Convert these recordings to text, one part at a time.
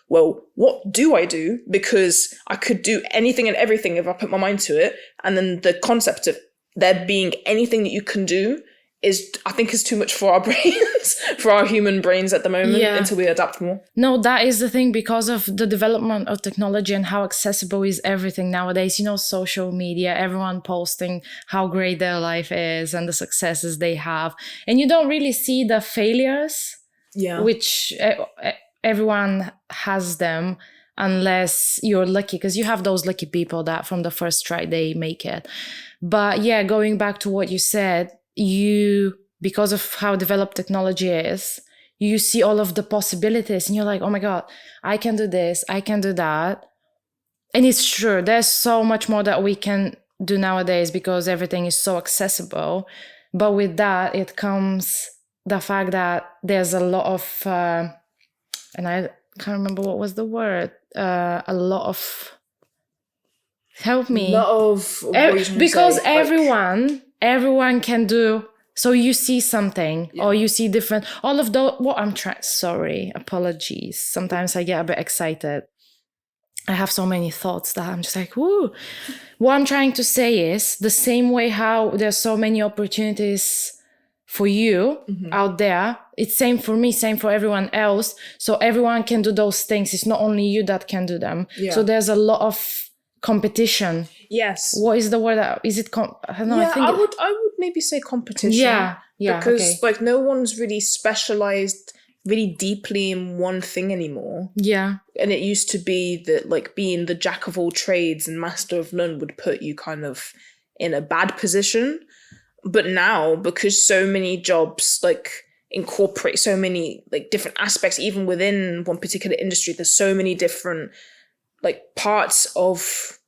well, what do I do? Because I could do anything and everything if I put my mind to it. And then the concept of there being anything that you can do I think is too much for our brains, for our human brains at the moment, until we adapt more. No, that is the thing, because of the development of technology and how accessible is everything nowadays. Social media, everyone posting how great their life is and the successes they have. And you don't really see the failures, which everyone has them, unless you're lucky, because you have those lucky people that from the first try, they make it. But going back to what you said, because of how developed technology is, you see all of the possibilities and you're like, oh my God, I can do this, I can do that. And it's true, there's so much more that we can do nowadays because everything is so accessible. But with that, it comes the fact that there's a lot of, and I can't remember what was the word, a lot of, help me. Because everyone can do. So you see something or you see different, all of those, apologies. Sometimes I get a bit excited. I have so many thoughts that I'm just like, whoo. What I'm trying to say is the same way how there's so many opportunities for you out there. It's same for me, same for everyone else. So everyone can do those things. It's not only you that can do them. Yeah. So there's a lot of competition. Yes. What is the word? Is it? I don't know. Yeah, I would maybe say competition. Yeah. Because no one's really specialized really deeply in one thing anymore. Yeah. And it used to be that being the jack of all trades and master of none would put you kind of in a bad position. But now, because so many jobs incorporate so many different aspects, even within one particular industry, there's so many different parts of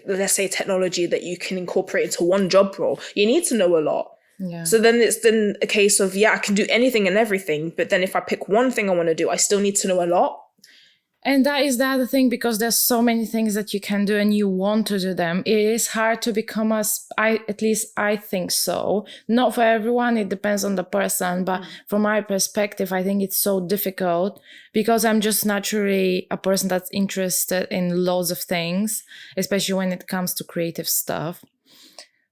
let's say technology that you can incorporate into one job role. You need to know a lot. Yeah. So then it's a case of, I can do anything and everything, but then if I pick one thing I want to do, I still need to know a lot. And that is the other thing, because there's so many things that you can do and you want to do them. It is hard to become at least I think so. Not for everyone, it depends on the person. But from my perspective, I think it's so difficult because I'm just naturally a person that's interested in loads of things, especially when it comes to creative stuff.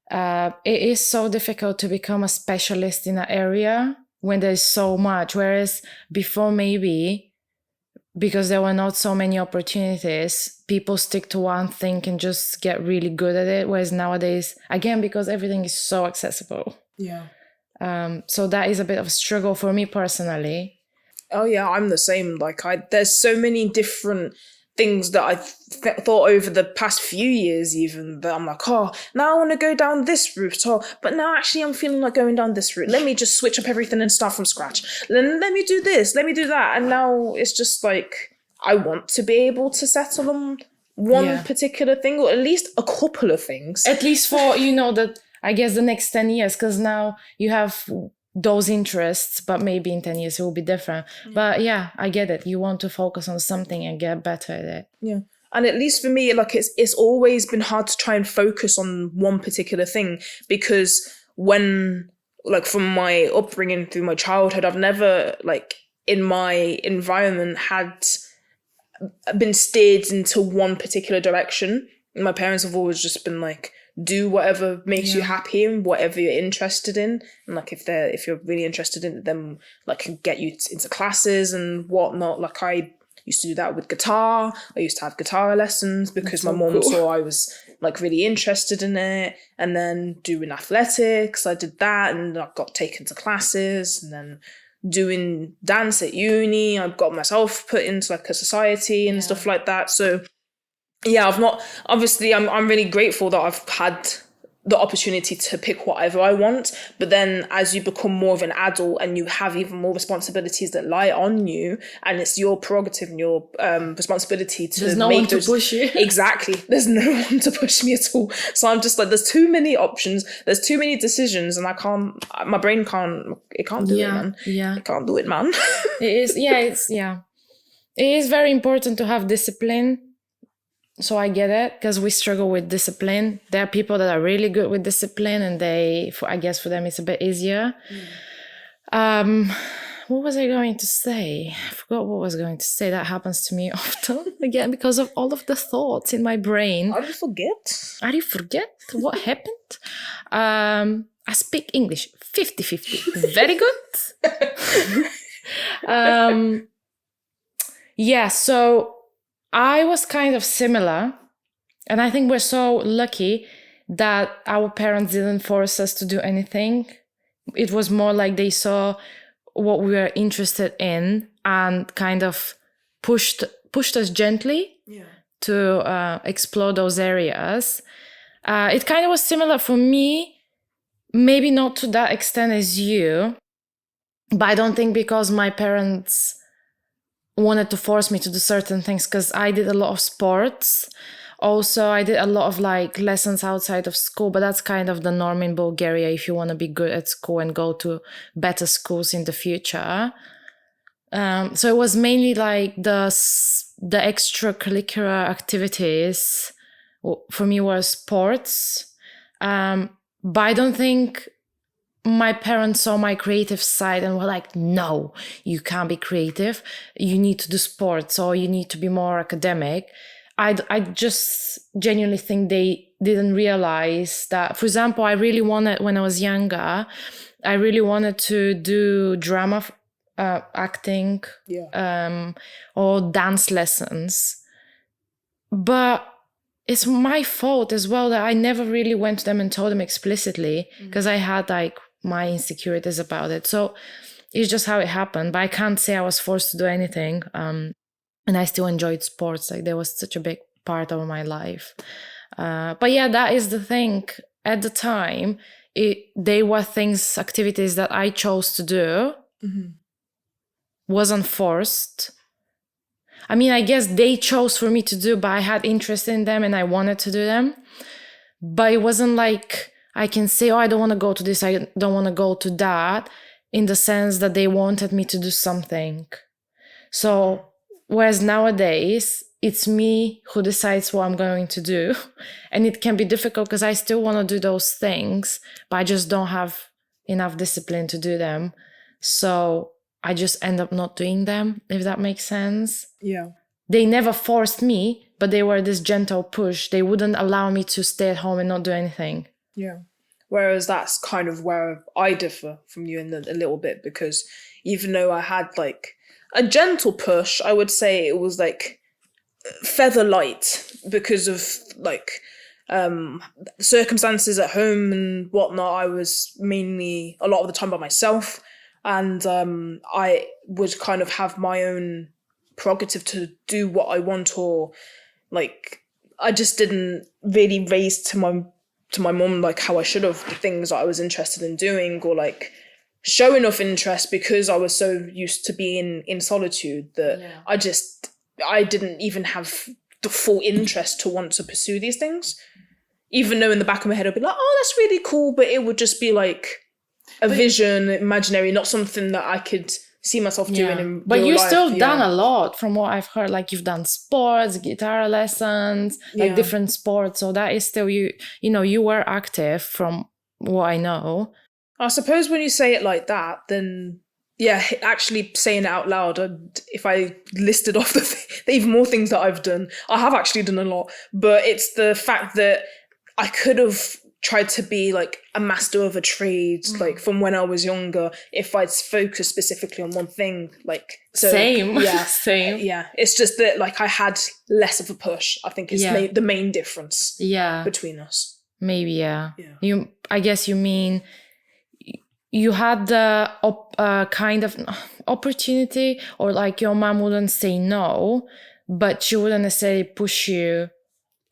It is so difficult to become a specialist in an area when there's so much. Whereas before, maybe because there were not so many opportunities, people stick to one thing and just get really good at it. Whereas nowadays, again, because everything is so accessible. Yeah. So that is a bit of a struggle for me personally. Oh yeah, I'm the same. There's so many different things that I've thought over the past few years even that I'm like, oh, now I want to go down this route. But now actually I'm feeling like going down this route. Let me just switch up everything and start from scratch. Then let me do this, let me do that. And now it's just I want to be able to settle on one particular thing, or at least a couple of things. At least for, I guess the next 10 years, because now you have those interests, but maybe in 10 years it will be different. But I get it. You want to focus on something and get better at it. Yeah. And at least for me, it's always been hard to try and focus on one particular thing, because when, from my upbringing through my childhood, I've never, in my environment had been steered into one particular direction. My parents have always just been do whatever makes you happy and whatever you're interested in. And if you're really interested in it, then can get you into classes and whatnot. I used to do that with guitar. I used to have guitar lessons because my mom saw I was really interested in it. And then doing athletics, I did that and I got taken to classes. And then doing dance at uni, I got myself put into a society and stuff like that. So I'm really grateful that I've had the opportunity to pick whatever I want. But then as you become more of an adult and you have even more responsibilities that lie on you, and it's your prerogative and your responsibility to there's no one to push you. Exactly. There's no one to push me at all. So I'm just there's too many options, there's too many decisions, and my brain can't do it, man. Yeah. It can't do it, man. It is very important to have discipline. So I get it, because we struggle with discipline. There are people that are really good with discipline, and I guess for them it's a bit easier. what was I going to say? I forgot what I was going to say. That happens to me often again because of all of the thoughts in my brain. How do you forget? How do you forget what happened? I speak English 50-50. Very good. Yeah, so I was kind of similar. And I think we're so lucky that our parents didn't force us to do anything. It was more like they saw what we were interested in and kind of pushed us gently to explore those areas. It kind of was similar for me, maybe not to that extent as you, but I don't think because my parents wanted to force me to do certain things, because I did a lot of sports. Also, I did a lot of like lessons outside of school, but that's kind of the norm in Bulgaria if you want to be good at school and go to better schools in the future. So it was mainly like the extracurricular activities for me were sports. But I don't think my parents saw my creative side and were like, no, you can't be creative. You need to do sports or you need to be more academic. I just genuinely think they didn't realize that, for example, I really wanted, when I was younger, I really wanted to do drama, acting, or dance lessons. But it's my fault as well that I never really went to them and told them explicitly, because I had like my insecurities about it. So it's just how it happened. But I can't say I was forced to do anything. And I still enjoyed sports. Like, there was such a big part of my life. But yeah, that is the thing. At the time, they were things, activities that I chose to do. Wasn't forced. I mean, I guess they chose for me to do, but I had interest in them and I wanted to do them. But it wasn't like I can say, oh, I don't want to go to this, I don't want to go to that, in the sense that they wanted me to do something. So, whereas nowadays, it's me who decides what I'm going to do. And it can be difficult because I still want to do those things, but I just don't have enough discipline to do them. So I just end up not doing them, if that makes sense. Yeah. They never forced me, but they were this gentle push. They wouldn't allow me to stay at home and not do anything. Yeah. Whereas that's kind of where I differ from you in a little bit, because even though I had like a gentle push, I would say it was like feather light because of like circumstances at home and whatnot. I was mainly a lot of the time by myself, and I would kind of have my own prerogative to do what I want, or like I just didn't really raise to my mum like how I should have the things that I was interested in doing, or like show enough interest, because I was so used to being in solitude that I didn't even have the full interest to want to pursue these things. Even though in the back of my head I'd be like, oh, that's really cool, but it would just be like a vision, imaginary, not something that I could see myself doing in But real you life. still done a lot from what I've heard. Like, you've done sports, guitar lessons, like different sports. So that is still you know, you were active from what I know. I suppose when you say it like that, then yeah, actually saying it out loud, if I listed off the even more things that I've done, I have actually done a lot, but it's the fact that I could have tried to be like a master of a trade, like from when I was younger, if I'd focused specifically on one thing. Like, so, same. Yeah. Same. Yeah. It's just that like I had less of a push. I think it's the main difference between us. Maybe, yeah. I guess you mean you had the kind of opportunity, or like your mom wouldn't say no, but she wouldn't necessarily push you.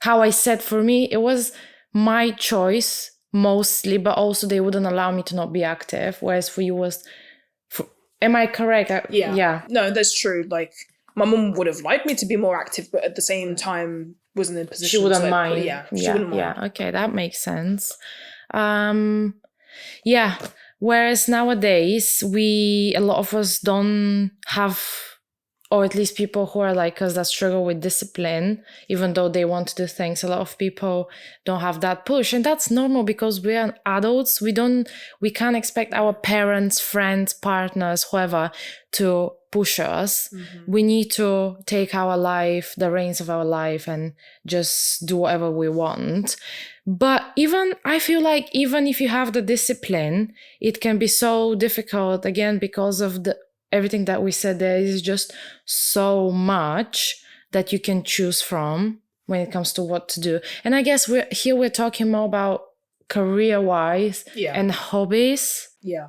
How I said, for me, it was my choice mostly, but also they wouldn't allow me to not be active. Whereas for you was, am I correct? Yeah. No, that's true. Like, my mum would have liked me to be more active, but at the same time wasn't in a position. She wouldn't to, mind. She wouldn't mind. Yeah. Okay, that makes sense. Yeah. Whereas nowadays, a lot of us don't have or at least people who are like us that struggle with discipline, even though they want to do things. A lot of people don't have that push, and that's normal because we are adults. We can't expect our parents, friends, partners, whoever to push us. We need to take our life, the reins of our life, and just do whatever we want. But I feel like even if you have the discipline, it can be so difficult, again, because of everything that we said. There is just so much that you can choose from when it comes to what to do. And I guess we're talking more about career-wise and hobbies. Yeah.